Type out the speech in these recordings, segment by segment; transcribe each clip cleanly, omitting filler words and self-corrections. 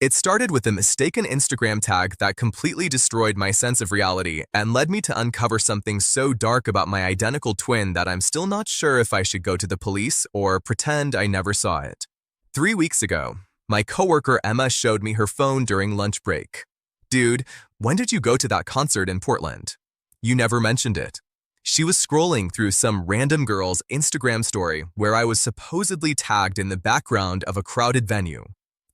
It started with a mistaken Instagram tag that completely destroyed my sense of reality and led me to uncover something so dark about my identical twin that I'm still not sure if I should go to the police or pretend I never saw it. 3 weeks ago, my coworker Emma showed me her phone during lunch break. Dude, when did you go to that concert in Portland? You never mentioned it. She was scrolling through some random girl's Instagram story where I was supposedly tagged in the background of a crowded venue.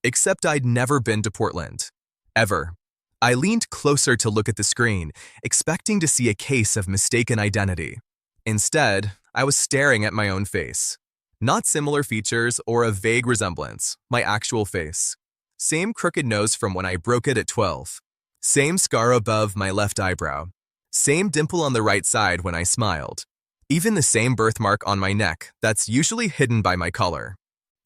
Except I'd never been to Portland. Ever. I leaned closer to look at the screen, expecting to see a case of mistaken identity. Instead, I was staring at my own face. Not similar features or a vague resemblance, my actual face. Same crooked nose from when I broke it at 12. Same scar above my left eyebrow. Same dimple on the right side when I smiled. Even the same birthmark on my neck that's usually hidden by my collar.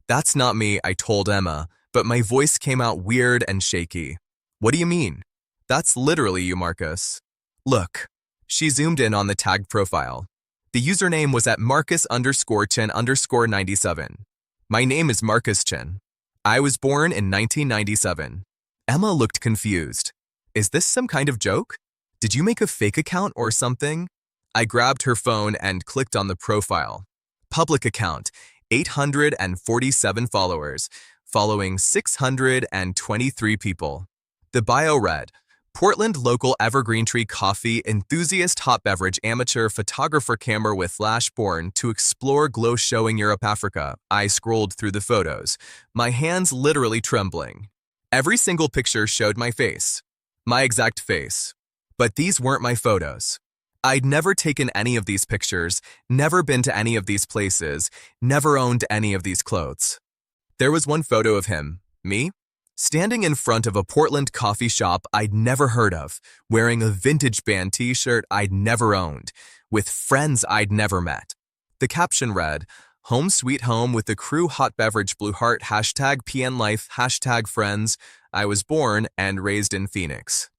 That's not me, I told Emma, but my voice came out weird and shaky. What do you mean? That's literally you, Marcus. Look. She zoomed in on the tagged profile. The username was at Marcus_Chin_97. My name is Marcus Chin. I was born in 1997. Emma looked confused. Is this some kind of joke? Did you make a fake account or something? I grabbed her phone and clicked on the profile. Public account, 847 followers, following 623 people. The bio read, Portland local evergreen tree coffee enthusiast hot beverage amateur photographer camera with flash born to explore glow showing Europe Africa. I scrolled through the photos, my hands literally trembling. Every single picture showed my face. My exact face. But these weren't my photos. I'd never taken any of these pictures, never been to any of these places, never owned any of these clothes. There was one photo of him, me, standing in front of a Portland coffee shop I'd never heard of, wearing a vintage band t-shirt I'd never owned, with friends I'd never met. The caption read, Home sweet home with the crew hot beverage blue heart #PNLife #friends. I was born and raised in Phoenix.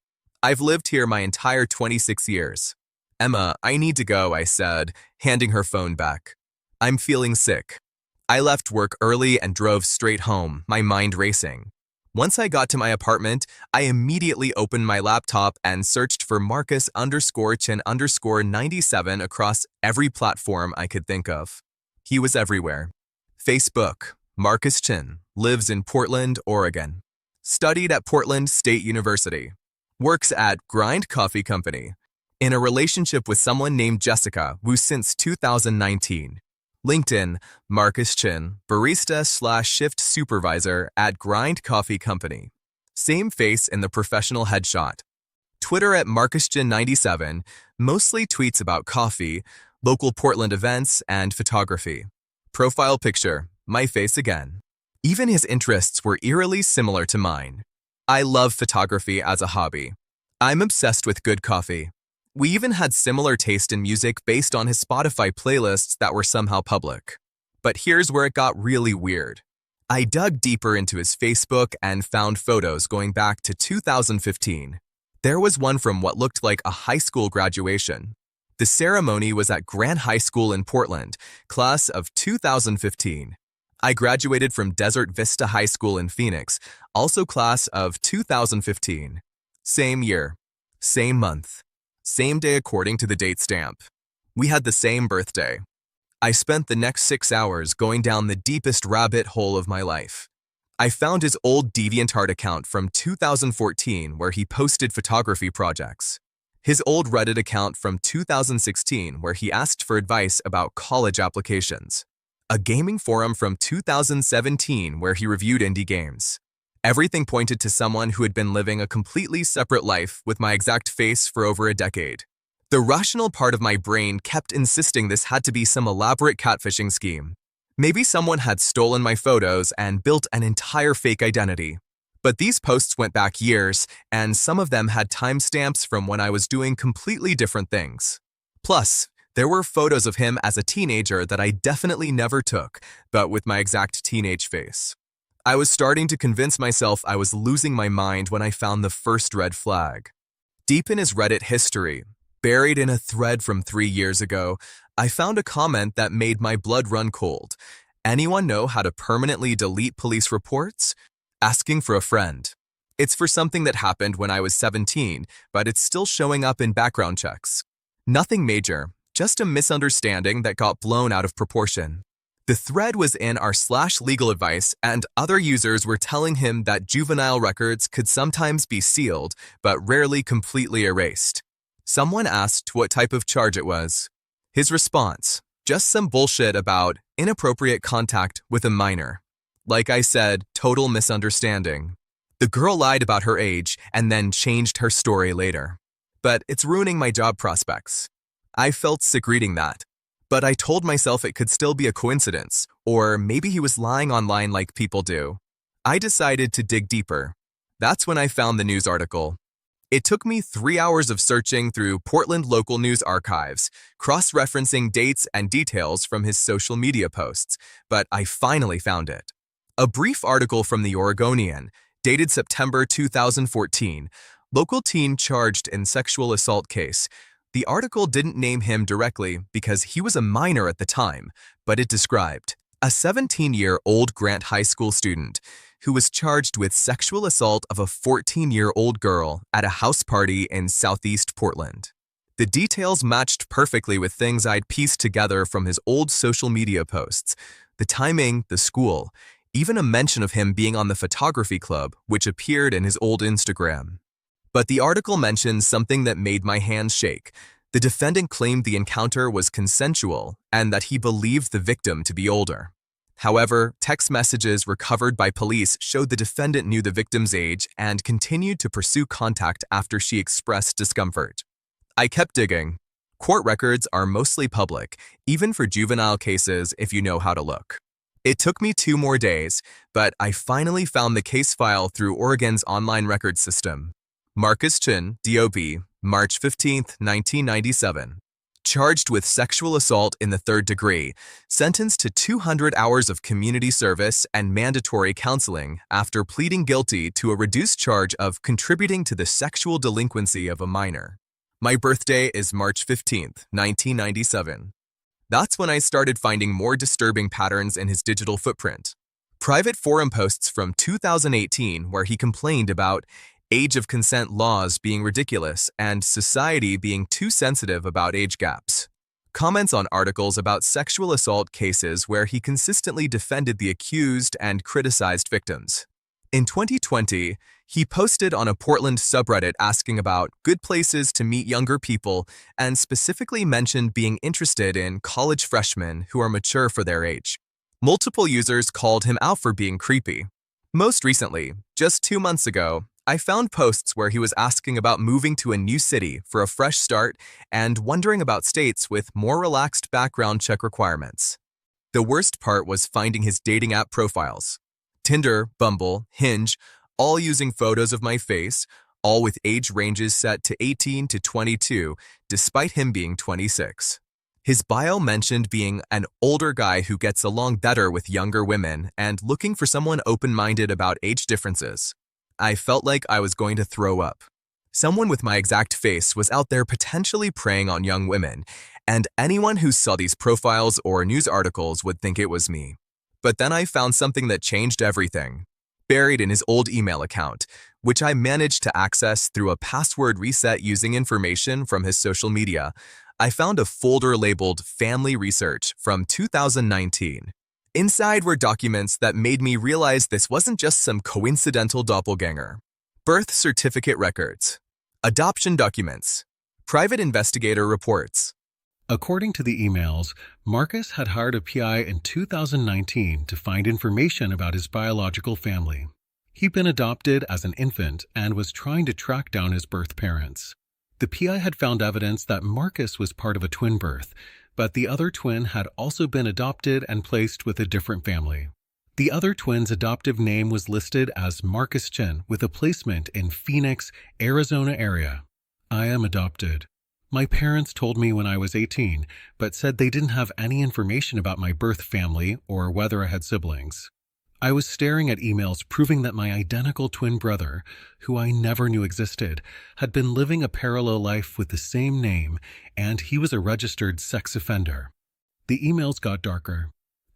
I've lived here my entire 26 years. Emma, I need to go, I said, handing her phone back. I'm feeling sick. I left work early and drove straight home, my mind racing. Once I got to my apartment, I immediately opened my laptop and searched for Marcus_Chin_97 across every platform I could think of. He was everywhere. Facebook, Marcus Chin, lives in Portland, Oregon. Studied at Portland State University. Works at Grind Coffee Company. In a relationship with someone named Jessica, who since 2019. LinkedIn, Marcus Chin, barista/shift supervisor at Grind Coffee Company. Same face in the professional headshot. Twitter at MarcusChin97, mostly tweets about coffee, local Portland events, and photography. Profile picture, my face again. Even his interests were eerily similar to mine. I love photography as a hobby. I'm obsessed with good coffee. We even had similar taste in music based on his Spotify playlists that were somehow public. But here's where it got really weird. I dug deeper into his Facebook and found photos going back to 2015. There was one from what looked like a high school graduation. The ceremony was at Grant High School in Portland, class of 2015. I graduated from Desert Vista High School in Phoenix, also class of 2015. Same year, same month. Same day according to the date stamp. We had the same birthday. I spent the next 6 hours going down the deepest rabbit hole of my life. I found his old DeviantArt account from 2014 where he posted photography projects. His old Reddit account from 2016 where he asked for advice about college applications. A gaming forum from 2017 where he reviewed indie games. Everything pointed to someone who had been living a completely separate life with my exact face for over a decade. The rational part of my brain kept insisting this had to be some elaborate catfishing scheme. Maybe someone had stolen my photos and built an entire fake identity. But these posts went back years, and some of them had timestamps from when I was doing completely different things. Plus, there were photos of him as a teenager that I definitely never took, but with my exact teenage face. I was starting to convince myself I was losing my mind when I found the first red flag. Deep in his Reddit history, buried in a thread from 3 years ago, I found a comment that made my blood run cold. Anyone know how to permanently delete police reports? Asking for a friend. It's for something that happened when I was 17, but it's still showing up in background checks. Nothing major, just a misunderstanding that got blown out of proportion. The thread was in r/legal advice, and other users were telling him that juvenile records could sometimes be sealed, but rarely completely erased. Someone asked what type of charge it was. His response, just some bullshit about inappropriate contact with a minor. Like I said, total misunderstanding. The girl lied about her age and then changed her story later. But it's ruining my job prospects. I felt sick reading that. But I told myself it could still be a coincidence, or maybe he was lying online like people do. I decided to dig deeper. That's when I found the news article. It took me 3 hours of searching through Portland local news archives, cross-referencing dates and details from his social media posts, but I finally found it. A brief article from the Oregonian, dated September 2014, local teen charged in sexual assault case. The article didn't name him directly because he was a minor at the time, but it described a 17-year-old Grant High School student who was charged with sexual assault of a 14-year-old girl at a house party in Southeast Portland. The details matched perfectly with things I'd pieced together from his old social media posts, the timing, the school, even a mention of him being on the photography club, which appeared in his old Instagram. But the article mentions something that made my hands shake. The defendant claimed the encounter was consensual and that he believed the victim to be older. However, text messages recovered by police showed the defendant knew the victim's age and continued to pursue contact after she expressed discomfort. I kept digging. Court records are mostly public, even for juvenile cases if you know how to look. It took me 2 more days, but I finally found the case file through Oregon's online records system. Marcus Chin, DOB, March 15, 1997. Charged with sexual assault in the 3rd degree, sentenced to 200 hours of community service and mandatory counseling after pleading guilty to a reduced charge of contributing to the sexual delinquency of a minor. My birthday is March 15, 1997. That's when I started finding more disturbing patterns in his digital footprint. Private forum posts from 2018 where he complained about age of consent laws being ridiculous and society being too sensitive about age gaps. Comments on articles about sexual assault cases where he consistently defended the accused and criticized victims. In 2020, he posted on a Portland subreddit asking about good places to meet younger people and specifically mentioned being interested in college freshmen who are mature for their age. Multiple users called him out for being creepy. Most recently, just 2 months ago, I found posts where he was asking about moving to a new city for a fresh start and wondering about states with more relaxed background check requirements. The worst part was finding his dating app profiles. Tinder, Bumble, Hinge, all using photos of my face, all with age ranges set to 18 to 22, despite him being 26. His bio mentioned being an older guy who gets along better with younger women and looking for someone open-minded about age differences. I felt like I was going to throw up. Someone with my exact face was out there potentially preying on young women, and anyone who saw these profiles or news articles would think it was me. But then I found something that changed everything. Buried in his old email account, which I managed to access through a password reset using information from his social media, I found a folder labeled Family Research from 2019. Inside were documents that made me realize this wasn't just some coincidental doppelganger. Birth certificate records, adoption documents, private investigator reports. According to the emails, Marcus had hired a PI in 2019 to find information about his biological family. He'd been adopted as an infant and was trying to track down his birth parents. The PI had found evidence that Marcus was part of a twin birth, but the other twin had also been adopted and placed with a different family. The other twin's adoptive name was listed as Marcus Chin with a placement in Phoenix, Arizona area. I am adopted. My parents told me when I was 18, but said they didn't have any information about my birth family or whether I had siblings. I was staring at emails proving that my identical twin brother, who I never knew existed, had been living a parallel life with the same name, and he was a registered sex offender. The emails got darker.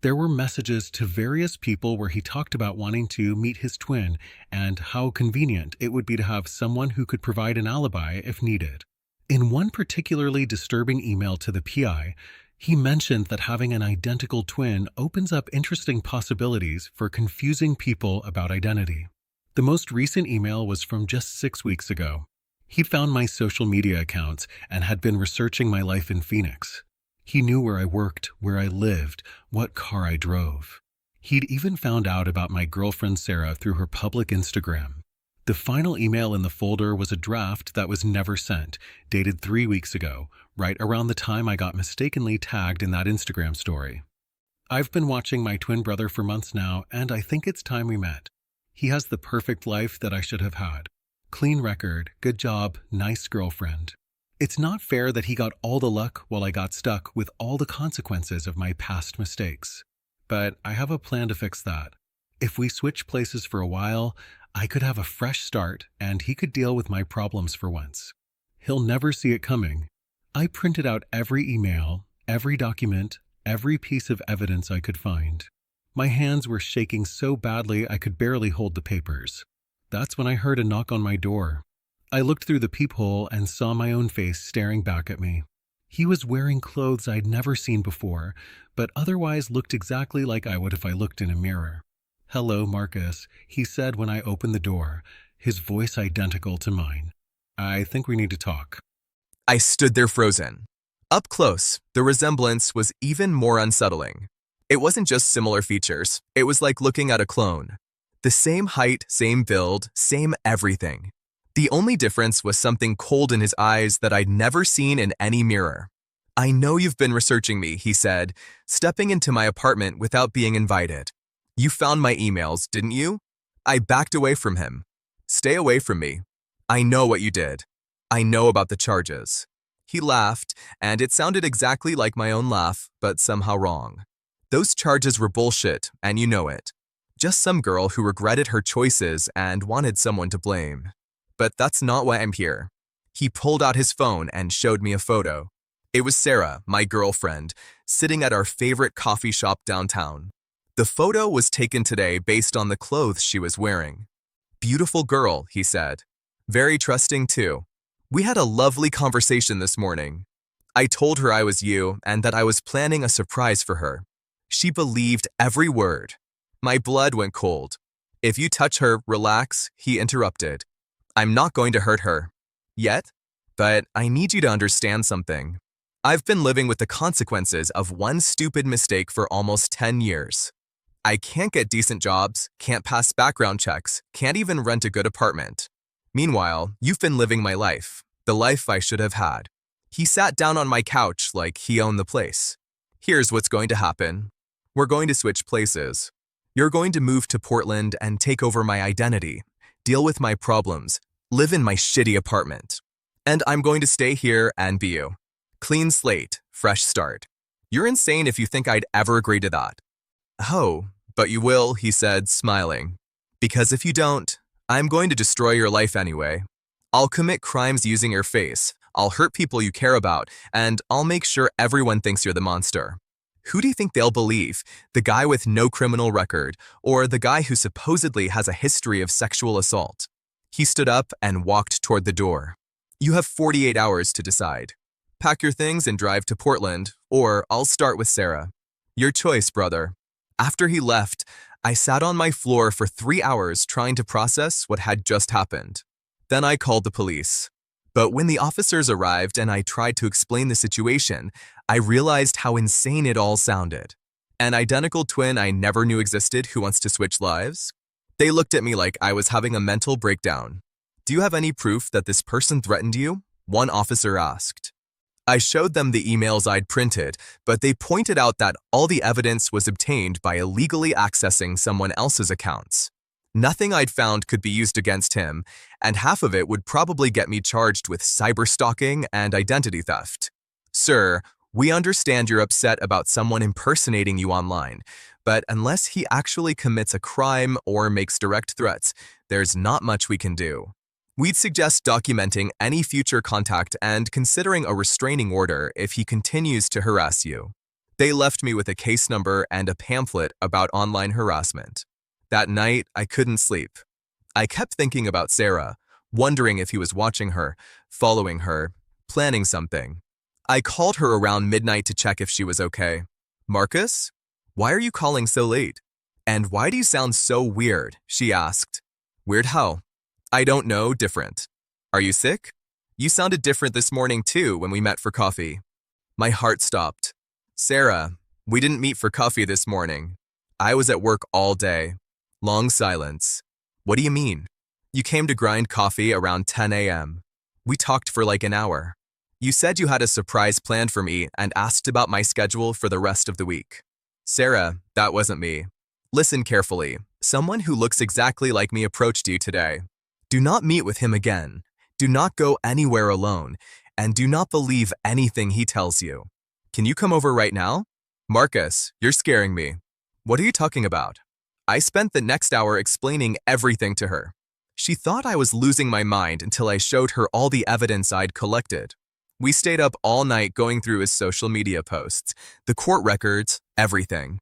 There were messages to various people where he talked about wanting to meet his twin and how convenient it would be to have someone who could provide an alibi if needed. In one particularly disturbing email to the PI, he mentioned that having an identical twin opens up interesting possibilities for confusing people about identity. The most recent email was from just 6 weeks ago. He'd found my social media accounts and had been researching my life in Phoenix. He knew where I worked, where I lived, what car I drove. He'd even found out about my girlfriend Sarah through her public Instagram. The final email in the folder was a draft that was never sent, dated 3 weeks ago, right around the time I got mistakenly tagged in that Instagram story. I've been watching my twin brother for months now, and I think it's time we met. He has the perfect life that I should have had. Clean record, good job, nice girlfriend. It's not fair that he got all the luck while I got stuck with all the consequences of my past mistakes. But I have a plan to fix that. If we switch places for a while, I could have a fresh start and he could deal with my problems for once. He'll never see it coming. I printed out every email, every document, every piece of evidence I could find. My hands were shaking so badly I could barely hold the papers. That's when I heard a knock on my door. I looked through the peephole and saw my own face staring back at me. He was wearing clothes I'd never seen before, but otherwise looked exactly like I would if I looked in a mirror. "Hello, Marcus," he said when I opened the door, his voice identical to mine. "I think we need to talk." I stood there frozen. Up close, the resemblance was even more unsettling. It wasn't just similar features, it was like looking at a clone. The same height, same build, same everything. The only difference was something cold in his eyes that I'd never seen in any mirror. "I know you've been researching me," he said, stepping into my apartment without being invited. "You found my emails, didn't you?" I backed away from him. "Stay away from me. I know what you did. I know about the charges." He laughed, and it sounded exactly like my own laugh, but somehow wrong. "Those charges were bullshit, and you know it. Just some girl who regretted her choices and wanted someone to blame. But that's not why I'm here." He pulled out his phone and showed me a photo. It was Sarah, my girlfriend, sitting at our favorite coffee shop downtown. The photo was taken today based on the clothes she was wearing. "Beautiful girl," he said. "Very trusting too. We had a lovely conversation this morning. I told her I was you and that I was planning a surprise for her. She believed every word." My blood went cold. "If you touch her, relax," he interrupted. "I'm not going to hurt her. Yet. But I need you to understand something. I've been living with the consequences of one stupid mistake for almost 10 years. I can't get decent jobs, can't pass background checks, can't even rent a good apartment. Meanwhile, you've been living my life, the life I should have had." He sat down on my couch like he owned the place. "Here's what's going to happen. We're going to switch places. You're going to move to Portland and take over my identity, deal with my problems, live in my shitty apartment. And I'm going to stay here and be you. Clean slate, fresh start. You're insane if you think I'd ever agree to that." "Oh, but you will," he said, smiling. "Because if you don't, I'm going to destroy your life anyway. I'll commit crimes using your face, I'll hurt people you care about, and I'll make sure everyone thinks you're the monster. Who do you think they'll believe? The guy with no criminal record, or the guy who supposedly has a history of sexual assault?" He stood up and walked toward the door. "You have 48 hours to decide. Pack your things and drive to Portland, or I'll start with Sarah. Your choice, brother." After he left, I sat on my floor for 3 hours trying to process what had just happened. Then I called the police. But when the officers arrived and I tried to explain the situation, I realized how insane it all sounded. An identical twin I never knew existed who wants to switch lives? They looked at me like I was having a mental breakdown. "Do you have any proof that this person threatened you?" one officer asked. I showed them the emails I'd printed, but they pointed out that all the evidence was obtained by illegally accessing someone else's accounts. Nothing I'd found could be used against him, and half of it would probably get me charged with cyberstalking and identity theft. "Sir, we understand you're upset about someone impersonating you online, but unless he actually commits a crime or makes direct threats, there's not much we can do. We'd suggest documenting any future contact and considering a restraining order if he continues to harass you. They left me with a case number and a pamphlet about online harassment. That night, I couldn't sleep. I kept thinking about Sarah, wondering if he was watching her, following her, planning something. I called her around midnight to check if she was okay. Marcus? Why are you calling so late? And why do you sound so weird? She asked. Weird how? I don't know, different. Are you sick? You sounded different this morning too when we met for coffee. My heart stopped. Sarah, we didn't meet for coffee this morning. I was at work all day. Long silence. What do you mean? You came to grind coffee around 10 a.m. We talked for like an hour. You said you had a surprise planned for me and asked about my schedule for the rest of the week. Sarah, that wasn't me. Listen carefully. Someone who looks exactly like me approached you today. Do not meet with him again. Do not go anywhere alone. And do not believe anything he tells you. Can you come over right now? Marcus, you're scaring me. What are you talking about? I spent the next hour explaining everything to her. She thought I was losing my mind until I showed her all the evidence I'd collected. We stayed up all night going through his social media posts, the court records, everything.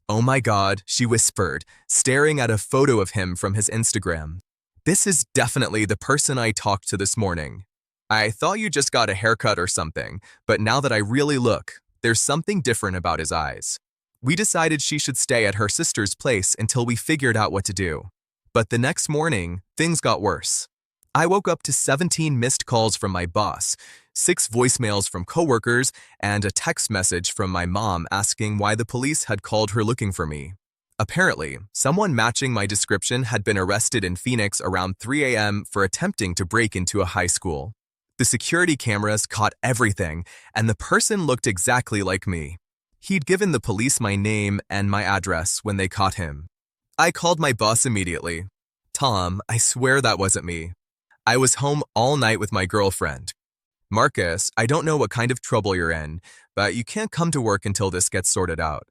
Oh my God, she whispered, staring at a photo of him from his Instagram. This is definitely the person I talked to this morning. I thought you just got a haircut or something, but now that I really look, there's something different about his eyes. We decided she should stay at her sister's place until we figured out what to do. But the next morning, things got worse. I woke up to 17 missed calls from my boss, 6 voicemails from coworkers, and a text message from my mom asking why the police had called her looking for me. Apparently, someone matching my description had been arrested in Phoenix around 3 a.m. for attempting to break into a high school. The security cameras caught everything, and the person looked exactly like me. He'd given the police my name and my address when they caught him. I called my boss immediately. Tom, I swear that wasn't me. I was home all night with my girlfriend. Marcus, I don't know what kind of trouble you're in, but you can't come to work until this gets sorted out.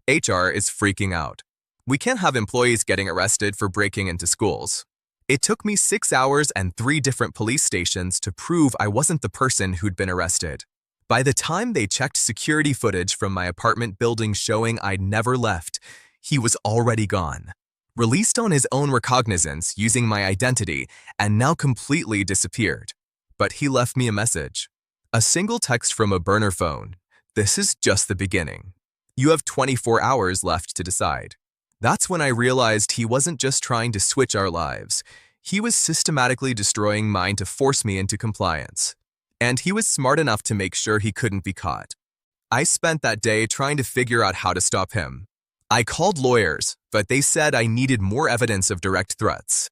HR is freaking out. We can't have employees getting arrested for breaking into schools. It took me 6 hours and 3 different police stations to prove I wasn't the person who'd been arrested. By the time they checked security footage from my apartment building showing I'd never left, he was already gone. Released on his own recognizance using my identity and now completely disappeared. But he left me a message. A single text from a burner phone. This is just the beginning. You have 24 hours left to decide. That's when I realized he wasn't just trying to switch our lives. He was systematically destroying mine to force me into compliance. And he was smart enough to make sure he couldn't be caught. I spent that day trying to figure out how to stop him. I called lawyers, but they said I needed more evidence of direct threats.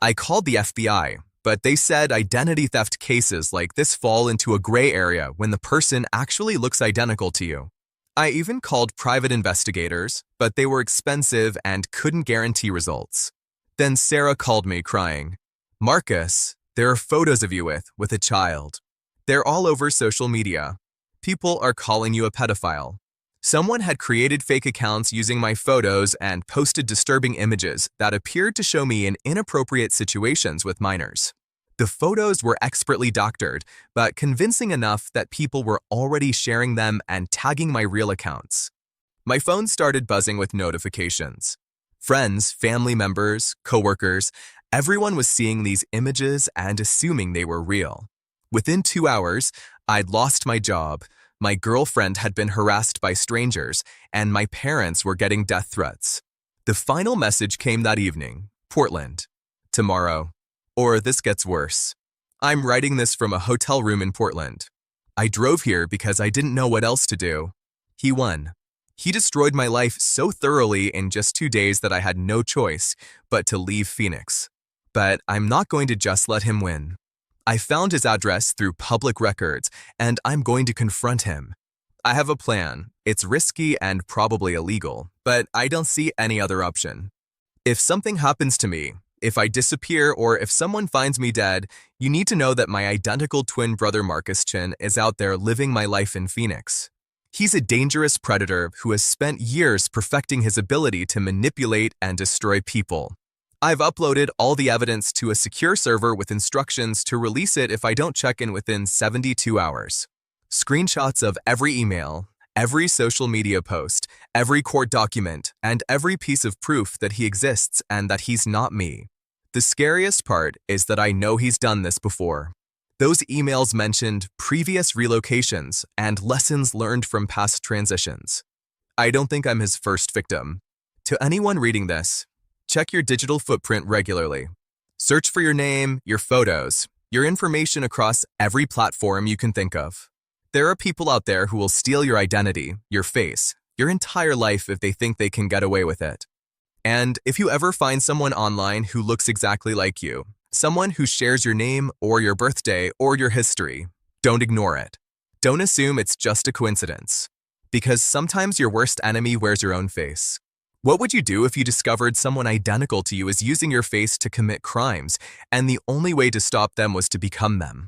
I called the FBI, but they said identity theft cases like this fall into a gray area when the person actually looks identical to you. I even called private investigators, but they were expensive and couldn't guarantee results. Then Sarah called me crying, Marcus, there are photos of you with a child. They're all over social media. People are calling you a pedophile. Someone had created fake accounts using my photos and posted disturbing images that appeared to show me in inappropriate situations with minors. The photos were expertly doctored, but convincing enough that people were already sharing them and tagging my real accounts. My phone started buzzing with notifications. Friends, family members, coworkers, everyone was seeing these images and assuming they were real. Within 2 hours, I'd lost my job, my girlfriend had been harassed by strangers, and my parents were getting death threats. The final message came that evening, Portland. Tomorrow. Or this gets worse. I'm writing this from a hotel room in Portland. I drove here because I didn't know what else to do. He won. He destroyed my life so thoroughly in just 2 days that I had no choice but to leave Phoenix. But I'm not going to just let him win. I found his address through public records, and I'm going to confront him. I have a plan. It's risky and probably illegal, but I don't see any other option. If something happens to me, if I disappear or if someone finds me dead, you need to know that my identical twin brother Marcus Chin is out there living my life in Phoenix. He's a dangerous predator who has spent years perfecting his ability to manipulate and destroy people. I've uploaded all the evidence to a secure server with instructions to release it if I don't check in within 72 hours. Screenshots of every email, every social media post, every court document, and every piece of proof that he exists and that he's not me. The scariest part is that I know he's done this before. Those emails mentioned previous relocations and lessons learned from past transitions. I don't think I'm his first victim. To anyone reading this, check your digital footprint regularly. Search for your name, your photos, your information across every platform you can think of. There are people out there who will steal your identity, your face, your entire life if they think they can get away with it. And if you ever find someone online who looks exactly like you, someone who shares your name or your birthday or your history, don't ignore it. Don't assume it's just a coincidence, because sometimes your worst enemy wears your own face. What would you do if you discovered someone identical to you is using your face to commit crimes, and the only way to stop them was to become them?